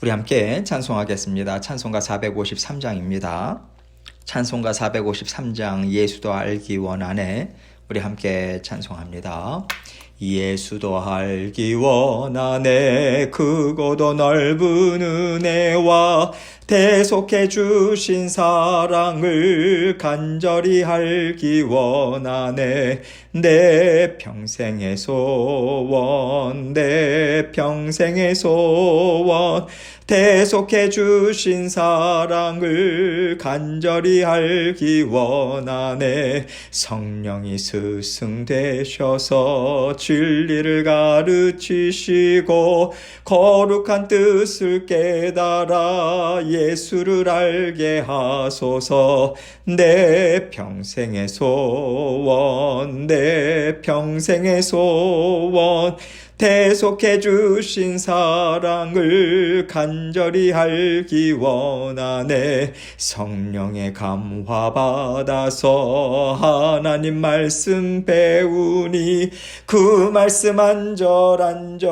우리 함께 찬송하겠습니다. 찬송가 453장입니다. 찬송가 453장 예수도 알기 원하네. 우리 함께 찬송합니다. 예수도 알기 원하네. 크고도 넓은 은혜와 대속해 주신 사랑을 간절히 알기 원하네. 내 평생의 소원, 내 평생의 소원, 대속해 주신 사랑을 간절히 알기 원하네. 성령이 스승 되셔서 진리를 가르치시고 거룩한 뜻을 깨달아 예수를 알게 하소서. 내 평생의 소원, 내 평생의 소원, 대속해 주신 사랑을 간절히 알기 원하네. 성령의 감화 받아서 하나님 말씀 배우니 그 말씀 안절안절이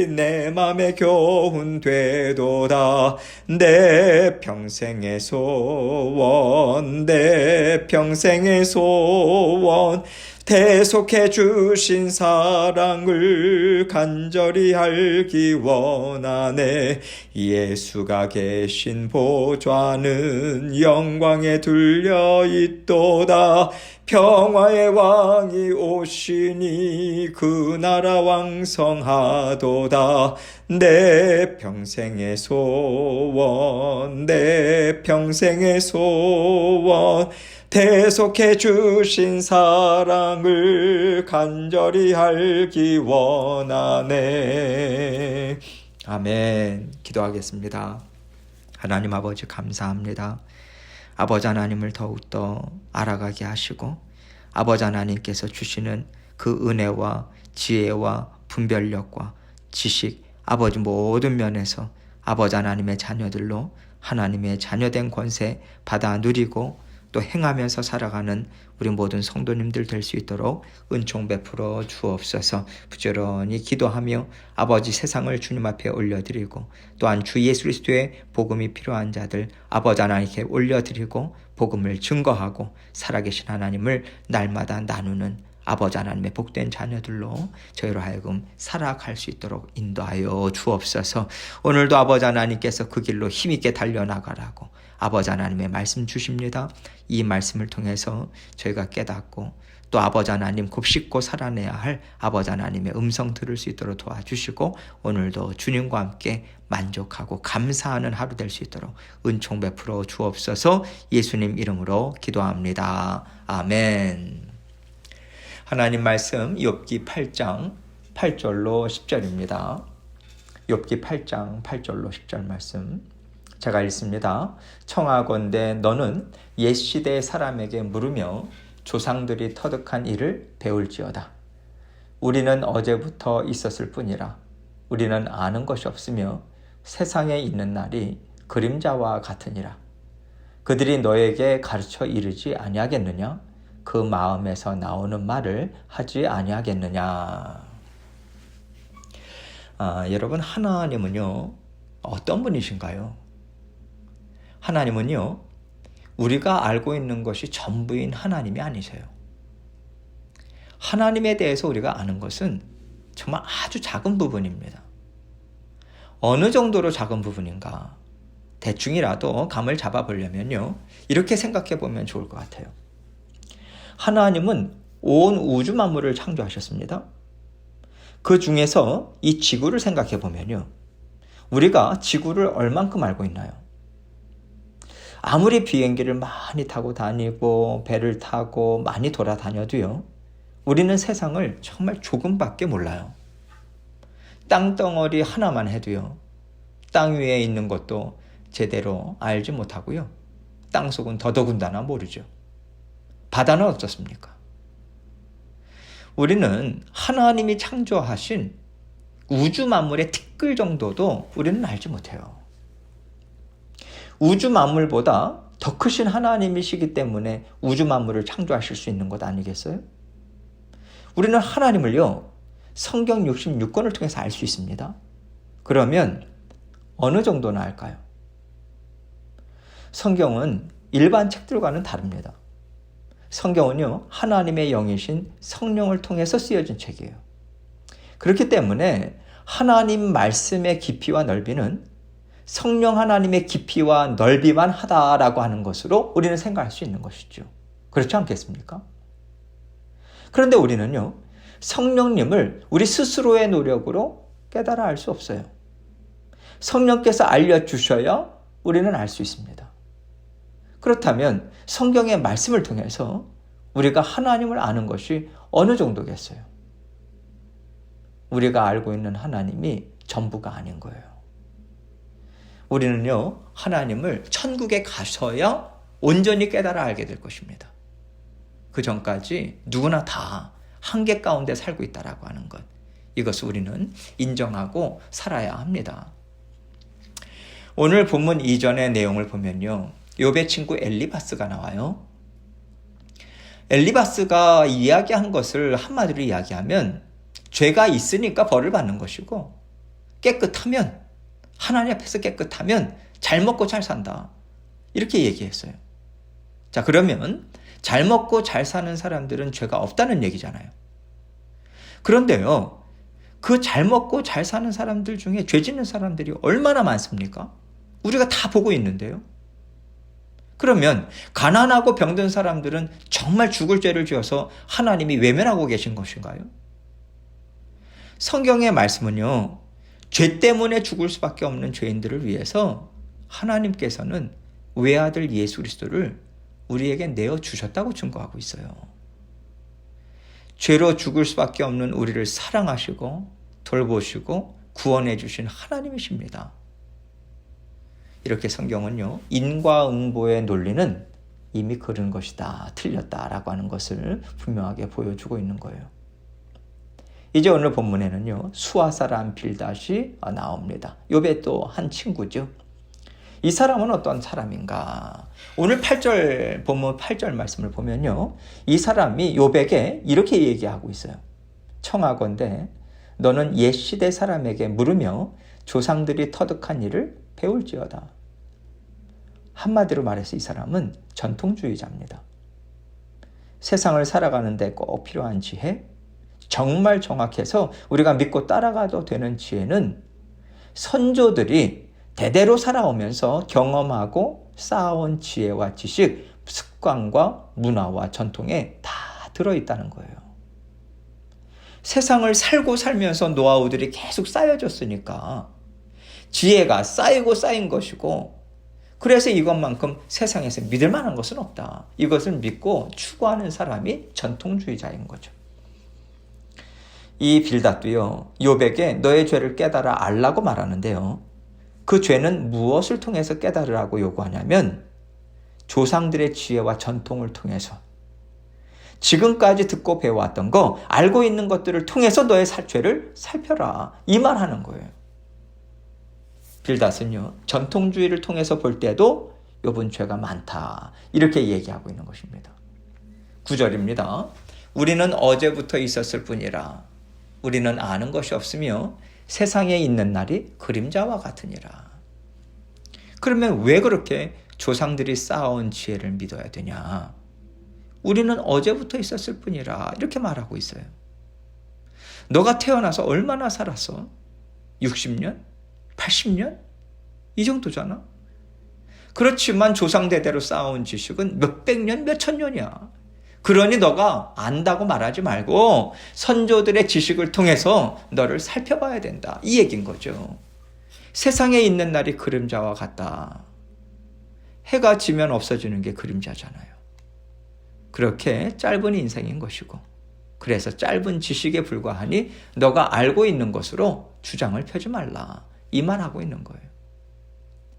내 맘에 교훈 되도다. 내 평생의 소원, 내 평생의 소원, 대속해 주신 사랑을 간절히 알기 원하네. 예수가 계신 보좌는 영광에 둘려 있도다. 평화의 왕이 오시니 그 나라 왕성하도다. 내 평생의 소원, 내 평생의 소원, 대속해 주신 사랑을 간절히 알기 원하네. 아멘. 기도하겠습니다. 하나님 아버지 감사합니다. 아버지 하나님을 더욱더 알아가게 하시고 아버지 하나님께서 주시는 그 은혜와 지혜와 분별력과 지식, 아버지 모든 면에서 아버지 하나님의 자녀들로 하나님의 자녀된 권세 받아 누리고 또 행하면서 살아가는 우리 모든 성도님들 될 수 있도록 은총 베풀어 주옵소서. 부지런히 기도하며 아버지 세상을 주님 앞에 올려드리고 또한 주 예수 그리스도의 복음이 필요한 자들 아버지 하나님께 올려드리고 복음을 증거하고 살아계신 하나님을 날마다 나누는 아버지 하나님의 복된 자녀들로 저희로 하여금 살아갈 수 있도록 인도하여 주옵소서. 오늘도 아버지 하나님께서 그 길로 힘있게 달려나가라고 아버지 하나님의 말씀 주십니다. 이 말씀을 통해서 저희가 깨닫고 또 아버지 하나님 곱씹고 살아내야 할 아버지 하나님의 음성 들을 수 있도록 도와주시고 오늘도 주님과 함께 만족하고 감사하는 하루 될 수 있도록 은총 베풀어 주옵소서. 예수님 이름으로 기도합니다. 아멘. 하나님 말씀 욥기 8장 8절로 10절입니다. 욥기 8장 8절로 10절 말씀 제가 읽습니다. 청하건대 너는 옛시대 사람에게 물으며 조상들이 터득한 일을 배울지어다. 우리는 어제부터 있었을 뿐이라 우리는 아는 것이 없으며 세상에 있는 날이 그림자와 같으니라. 그들이 너에게 가르쳐 이르지 아니하겠느냐? 그 마음에서 나오는 말을 하지 아니하겠느냐. 여러분 하나님은요 어떤 분이신가요? 하나님은요 우리가 알고 있는 것이 전부인 하나님이 아니세요. 하나님에 대해서 우리가 아는 것은 정말 아주 작은 부분입니다. 어느 정도로 작은 부분인가 대충이라도 감을 잡아보려면요 이렇게 생각해 보면 좋을 것 같아요. 하나님은 온 우주 만물을 창조하셨습니다. 그 중에서 이 지구를 생각해 보면요. 우리가 지구를 얼만큼 알고 있나요? 아무리 비행기를 많이 타고 다니고 배를 타고 많이 돌아다녀도요. 우리는 세상을 정말 조금밖에 몰라요. 땅덩어리 하나만 해도요. 땅 위에 있는 것도 제대로 알지 못하고요. 땅속은 더더군다나 모르죠. 바다는 어떻습니까? 우리는 하나님이 창조하신 우주 만물의 티끌 정도도 우리는 알지 못해요. 우주 만물보다 더 크신 하나님이시기 때문에 우주 만물을 창조하실 수 있는 것 아니겠어요? 우리는 하나님을요 성경 66권을 통해서 알 수 있습니다. 그러면 어느 정도나 알까요? 성경은 일반 책들과는 다릅니다. 성경은요, 하나님의 영이신 성령을 통해서 쓰여진 책이에요. 그렇기 때문에 하나님 말씀의 깊이와 넓이는 성령 하나님의 깊이와 넓이만 하다라고 하는 것으로 우리는 생각할 수 있는 것이죠. 그렇지 않겠습니까? 그런데 우리는요, 성령님을 우리 스스로의 노력으로 깨달아 알 수 없어요. 성령께서 알려주셔야 우리는 알 수 있습니다. 그렇다면 성경의 말씀을 통해서 우리가 하나님을 아는 것이 어느 정도겠어요? 우리가 알고 있는 하나님이 전부가 아닌 거예요. 우리는요, 하나님을 천국에 가서야 온전히 깨달아 알게 될 것입니다. 그 전까지 누구나 다 한계 가운데 살고 있다라고 하는 것, 이것을 우리는 인정하고 살아야 합니다. 오늘 본문 이전의 내용을 보면요, 욥의 친구 엘리바스가 나와요. 엘리바스가 이야기한 것을 한마디로 이야기하면 죄가 있으니까 벌을 받는 것이고, 깨끗하면, 하나님 앞에서 깨끗하면 잘 먹고 잘 산다, 이렇게 얘기했어요. 자, 그러면 잘 먹고 잘 사는 사람들은 죄가 없다는 얘기잖아요. 그런데요, 그 잘 먹고 잘 사는 사람들 중에 죄 짓는 사람들이 얼마나 많습니까? 우리가 다 보고 있는데요. 그러면 가난하고 병든 사람들은 정말 죽을 죄를 지어서 하나님이 외면하고 계신 것인가요? 성경의 말씀은요, 죄 때문에 죽을 수밖에 없는 죄인들을 위해서 하나님께서는 외아들 예수 그리스도를 우리에게 내어주셨다고 증거하고 있어요. 죄로 죽을 수밖에 없는 우리를 사랑하시고 돌보시고 구원해 주신 하나님이십니다. 이렇게 성경은요, 인과응보의 논리는 이미 그른 것이다, 틀렸다라고 하는 것을 분명하게 보여주고 있는 거예요. 이제 오늘 본문에는요, 수아 사람 빌닷이 나옵니다. 욥의 또 한 친구죠. 이 사람은 어떤 사람인가? 오늘 8절 본문 8절 말씀을 보면요, 이 사람이 욥에게 이렇게 얘기하고 있어요. 청하건대 너는 옛 시대 사람에게 물으며 조상들이 터득한 일을 배울지어다. 한마디로 말해서 이 사람은 전통주의자입니다. 세상을 살아가는데 꼭 필요한 지혜, 정말 정확해서 우리가 믿고 따라가도 되는 지혜는 선조들이 대대로 살아오면서 경험하고 쌓아온 지혜와 지식, 습관과 문화와 전통에 다 들어있다는 거예요. 세상을 살고 살면서 노하우들이 계속 쌓여졌으니까 지혜가 쌓이고 쌓인 것이고, 그래서 이것만큼 세상에서 믿을 만한 것은 없다. 이것을 믿고 추구하는 사람이 전통주의자인 거죠. 이 빌닷도요, 욥에게 너의 죄를 깨달아 알라고 말하는데요, 그 죄는 무엇을 통해서 깨달으라고 요구하냐면 조상들의 지혜와 전통을 통해서 지금까지 듣고 배워왔던 거, 알고 있는 것들을 통해서 너의 죄를 살펴라, 이 말하는 거예요. 빌닷은요, 전통주의를 통해서 볼 때도 욥은 죄가 많다, 이렇게 얘기하고 있는 것입니다. 9절입니다. 우리는 어제부터 있었을 뿐이라 우리는 아는 것이 없으며 세상에 있는 날이 그림자와 같으니라. 그러면 왜 그렇게 조상들이 쌓아온 지혜를 믿어야 되냐? 우리는 어제부터 있었을 뿐이라, 이렇게 말하고 있어요. 너가 태어나서 얼마나 살았어? 60년? 80년? 이 정도잖아. 그렇지만 조상대대로 쌓아온 지식은 몇백 년, 몇천 년이야. 그러니 너가 안다고 말하지 말고 선조들의 지식을 통해서 너를 살펴봐야 된다, 이 얘기인 거죠. 세상에 있는 날이 그림자와 같다. 해가 지면 없어지는 게 그림자잖아요. 그렇게 짧은 인생인 것이고, 그래서 짧은 지식에 불과하니 너가 알고 있는 것으로 주장을 펴지 말라, 이 말하고 있는 거예요.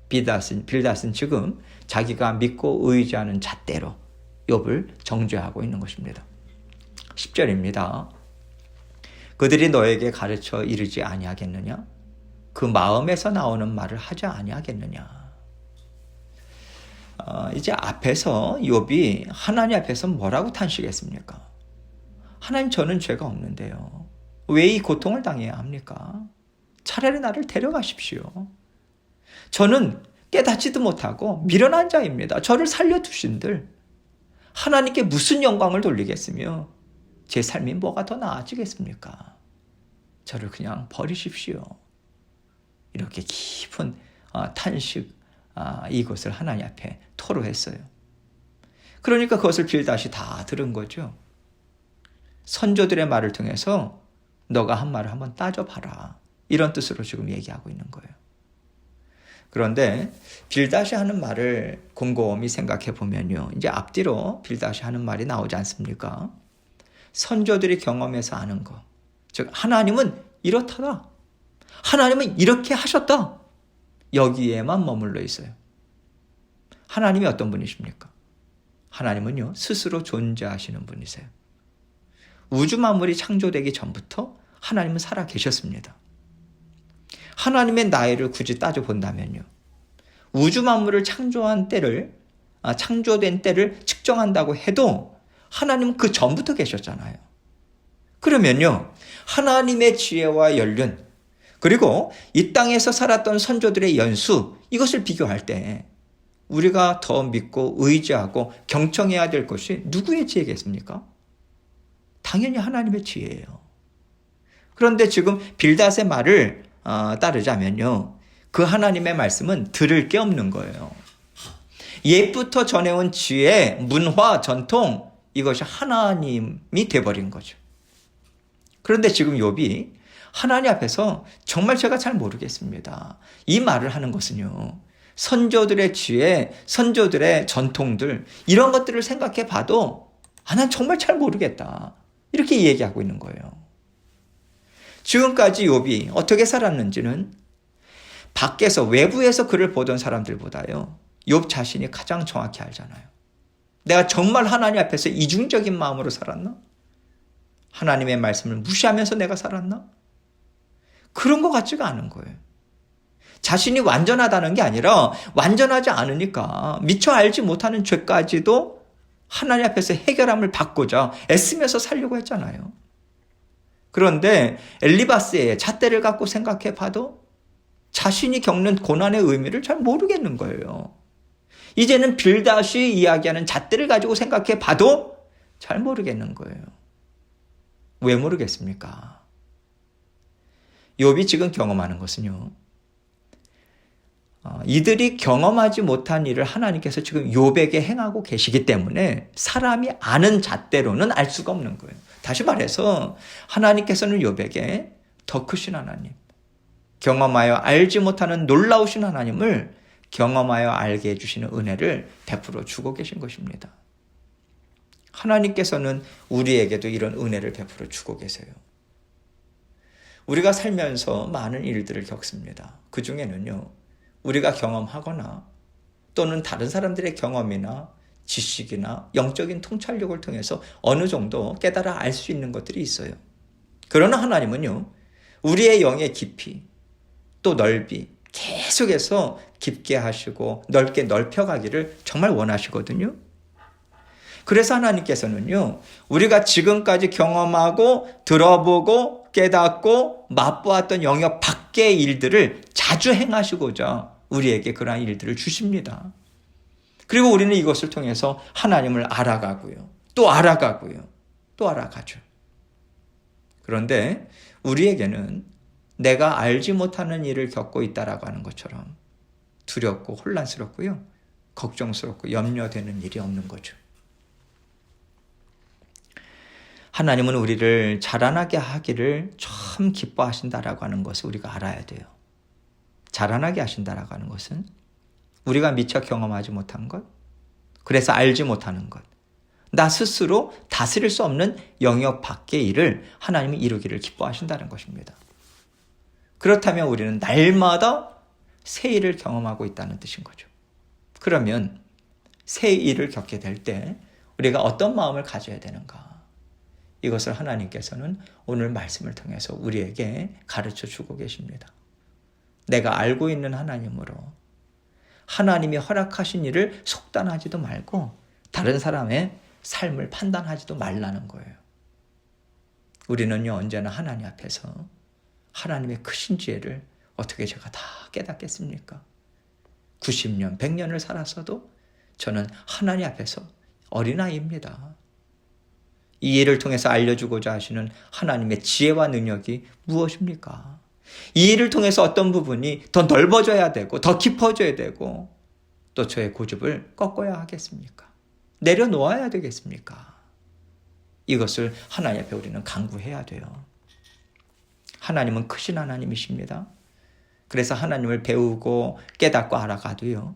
빌닷은 지금 자기가 믿고 의지하는 잣대로 욥을 정죄하고 있는 것입니다. 10절입니다. 그들이 너에게 가르쳐 이르지 아니하겠느냐? 그 마음에서 나오는 말을 하지 아니하겠느냐? 이제 앞에서 욥이 하나님 앞에서 뭐라고 탄식했습니까? 하나님, 저는 죄가 없는데요, 왜 이 고통을 당해야 합니까? 차라리 나를 데려가십시오. 저는 깨닫지도 못하고 미련한 자입니다. 저를 살려두신들 하나님께 무슨 영광을 돌리겠으며 제 삶이 뭐가 더 나아지겠습니까? 저를 그냥 버리십시오. 이렇게 깊은 탄식 이것을 하나님 앞에 토로했어요. 그러니까 그것을 빌닷이 다 들은 거죠. 선조들의 말을 통해서 너가 한 말을 한번 따져봐라. 이런 뜻으로 지금 얘기하고 있는 거예요. 그런데 빌닷이 하는 말을 곰곰이 생각해 보면요. 이제 앞뒤로 빌닷이 하는 말이 나오지 않습니까? 선조들이 경험해서 아는 거. 즉 하나님은 이렇더라. 하나님은 이렇게 하셨다. 여기에만 머물러 있어요. 하나님이 어떤 분이십니까? 하나님은요. 스스로 존재하시는 분이세요. 우주 만물이 창조되기 전부터 하나님은 살아 계셨습니다. 하나님의 나이를 굳이 따져본다면요. 우주 만물을 창조된 때를 측정한다고 해도 하나님은 그 전부터 계셨잖아요. 그러면요. 하나님의 지혜와 연륜 그리고 이 땅에서 살았던 선조들의 연수 이것을 비교할 때 우리가 더 믿고 의지하고 경청해야 될 것이 누구의 지혜겠습니까? 당연히 하나님의 지혜예요. 그런데 지금 빌닷의 말을 따르자면요. 그 하나님의 말씀은 들을 게 없는 거예요. 옛부터 전해온 지혜, 문화, 전통 이것이 하나님이 돼버린 거죠. 그런데 지금 욥이 하나님 앞에서 정말 제가 잘 모르겠습니다. 이 말을 하는 것은요. 선조들의 지혜, 선조들의 전통들 이런 것들을 생각해 봐도 난 정말 잘 모르겠다. 이렇게 얘기하고 있는 거예요. 지금까지 욥이 어떻게 살았는지는 밖에서 외부에서 그를 보던 사람들보다요. 욥 자신이 가장 정확히 알잖아요. 내가 정말 하나님 앞에서 이중적인 마음으로 살았나? 하나님의 말씀을 무시하면서 내가 살았나? 그런 것 같지가 않은 거예요. 자신이 완전하다는 게 아니라 완전하지 않으니까 미처 알지 못하는 죄까지도 하나님 앞에서 해결함을 받고자 애쓰면서 살려고 했잖아요. 그런데 엘리바스의 잣대를 갖고 생각해 봐도 자신이 겪는 고난의 의미를 잘 모르겠는 거예요. 이제는 빌닷이 이야기하는 잣대를 가지고 생각해 봐도 잘 모르겠는 거예요. 왜 모르겠습니까? 욥이 지금 경험하는 것은요. 이들이 경험하지 못한 일을 하나님께서 지금 욥에게 행하고 계시기 때문에 사람이 아는 잣대로는 알 수가 없는 거예요. 다시 말해서 하나님께서는 욥에게 더 크신 하나님, 경험하여 알지 못하는 놀라우신 하나님을 경험하여 알게 해주시는 은혜를 베풀어 주고 계신 것입니다. 하나님께서는 우리에게도 이런 은혜를 베풀어 주고 계세요. 우리가 살면서 많은 일들을 겪습니다. 그 중에는요. 우리가 경험하거나 또는 다른 사람들의 경험이나 지식이나 영적인 통찰력을 통해서 어느 정도 깨달아 알 수 있는 것들이 있어요. 그러나 하나님은요. 우리의 영의 깊이 또 넓이 계속해서 깊게 하시고 넓게 넓혀가기를 정말 원하시거든요. 그래서 하나님께서는요. 우리가 지금까지 경험하고 들어보고 깨닫고 맛보았던 영역 밖의 일들을 자주 행하시고자 우리에게 그러한 일들을 주십니다. 그리고 우리는 이것을 통해서 하나님을 알아가고요. 또 알아가고요. 또 알아가죠. 그런데 우리에게는 내가 알지 못하는 일을 겪고 있다라고 하는 것처럼 두렵고 혼란스럽고요. 걱정스럽고 염려되는 일이 없는 거죠. 하나님은 우리를 자라나게 하기를 참 기뻐하신다라고 하는 것을 우리가 알아야 돼요. 자라나게 하신다라고 하는 것은 우리가 미처 경험하지 못한 것, 그래서 알지 못하는 것, 나 스스로 다스릴 수 없는 영역 밖의 일을 하나님이 이루기를 기뻐하신다는 것입니다. 그렇다면 우리는 날마다 새 일을 경험하고 있다는 뜻인 거죠. 그러면 새 일을 겪게 될 때 우리가 어떤 마음을 가져야 되는가? 이것을 하나님께서는 오늘 말씀을 통해서 우리에게 가르쳐 주고 계십니다. 내가 알고 있는 하나님으로 하나님이 허락하신 일을 속단하지도 말고 다른 사람의 삶을 판단하지도 말라는 거예요. 우리는요 언제나 하나님 앞에서 하나님의 크신 지혜를 어떻게 제가 다 깨닫겠습니까? 90년, 100년을 살았어도 저는 하나님 앞에서 어린아이입니다. 이 일을 통해서 알려주고자 하시는 하나님의 지혜와 능력이 무엇입니까? 이 일을 통해서 어떤 부분이 더 넓어져야 되고 더 깊어져야 되고 또 저의 고집을 꺾어야 하겠습니까? 내려놓아야 되겠습니까? 이것을 하나님 앞에 우리는 간구해야 돼요. 하나님은 크신 하나님이십니다. 그래서 하나님을 배우고 깨닫고 알아가도요,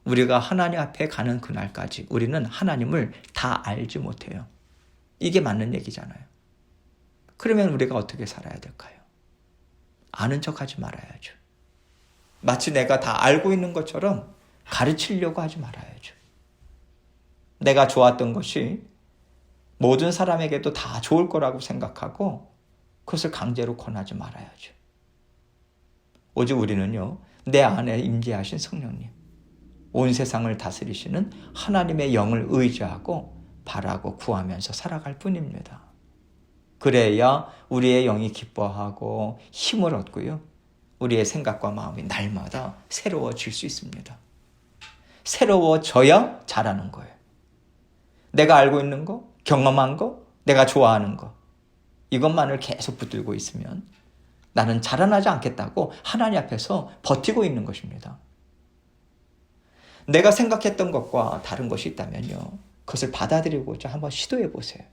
우리가 하나님 앞에 가는 그날까지 우리는 하나님을 다 알지 못해요. 이게 맞는 얘기잖아요. 그러면 우리가 어떻게 살아야 될까요? 아는 척하지 말아야죠. 마치 내가 다 알고 있는 것처럼 가르치려고 하지 말아야죠. 내가 좋았던 것이 모든 사람에게도 다 좋을 거라고 생각하고 그것을 강제로 권하지 말아야죠. 오직 우리는요, 내 안에 임재하신 성령님, 온 세상을 다스리시는 하나님의 영을 의지하고 바라고 구하면서 살아갈 뿐입니다. 그래야 우리의 영이 기뻐하고 힘을 얻고요, 우리의 생각과 마음이 날마다 새로워질 수 있습니다. 새로워져야 잘하는 거예요. 내가 알고 있는 거, 경험한 거, 내가 좋아하는 거, 이것만을 계속 붙들고 있으면 나는 자라나지 않겠다고 하나님 앞에서 버티고 있는 것입니다. 내가 생각했던 것과 다른 것이 있다면요, 그것을 받아들이고자 한번 시도해 보세요.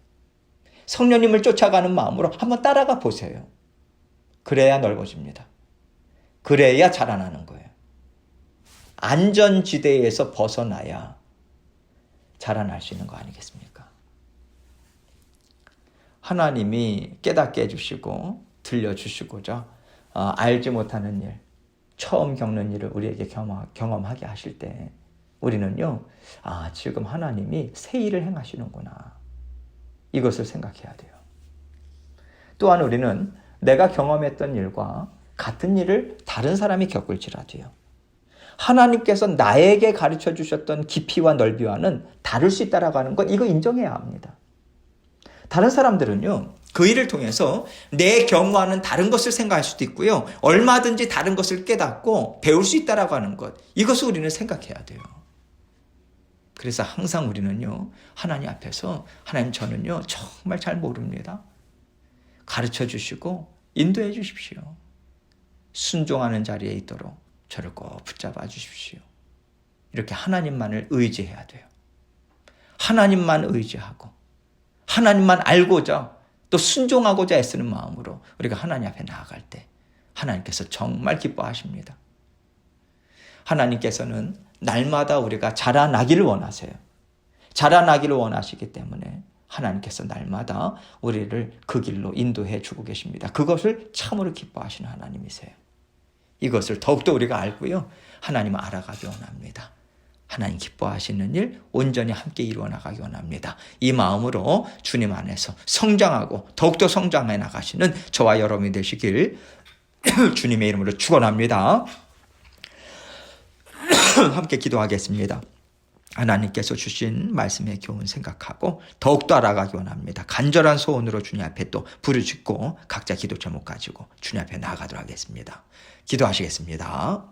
성령님을 쫓아가는 마음으로 한번 따라가 보세요. 그래야 넓어집니다. 그래야 자라나는 거예요. 안전지대에서 벗어나야 자라날 수 있는 거 아니겠습니까? 하나님이 깨닫게 해주시고 들려주시고자 알지 못하는 일, 처음 겪는 일을 우리에게 경험하게 하실 때 우리는요, 지금 하나님이 새 일을 행하시는구나, 이것을 생각해야 돼요. 또한 우리는 내가 경험했던 일과 같은 일을 다른 사람이 겪을지라도요, 하나님께서 나에게 가르쳐 주셨던 깊이와 넓이와는 다를 수 있다라고 하는 것, 이거 인정해야 합니다. 다른 사람들은요, 그 일을 통해서 내 경우와는 다른 것을 생각할 수도 있고요, 얼마든지 다른 것을 깨닫고 배울 수 있다라고 하는 것, 이것을 우리는 생각해야 돼요. 그래서 항상 우리는요, 하나님 앞에서 하나님, 저는요 정말 잘 모릅니다. 가르쳐 주시고 인도해 주십시오. 순종하는 자리에 있도록 저를 꼭 붙잡아 주십시오. 이렇게 하나님만을 의지해야 돼요. 하나님만 의지하고 하나님만 알고자 또 순종하고자 애쓰는 마음으로 우리가 하나님 앞에 나아갈 때 하나님께서 정말 기뻐하십니다. 하나님께서는 날마다 우리가 자라나기를 원하세요. 자라나기를 원하시기 때문에 하나님께서 날마다 우리를 그 길로 인도해 주고 계십니다. 그것을 참으로 기뻐하시는 하나님이세요. 이것을 더욱더 우리가 알고요, 하나님을 알아가기 원합니다. 하나님 기뻐하시는 일 온전히 함께 이루어 나가기 원합니다. 이 마음으로 주님 안에서 성장하고 더욱더 성장해 나가시는 저와 여러분이 되시길 주님의 이름으로 축원합니다. 함께 기도하겠습니다. 하나님께서 주신 말씀의 교훈 생각하고 더욱더 알아가기 원합니다. 간절한 소원으로 주님 앞에 또 부르짖고 각자 기도 제목 가지고 주님 앞에 나아가도록 하겠습니다. 기도하시겠습니다.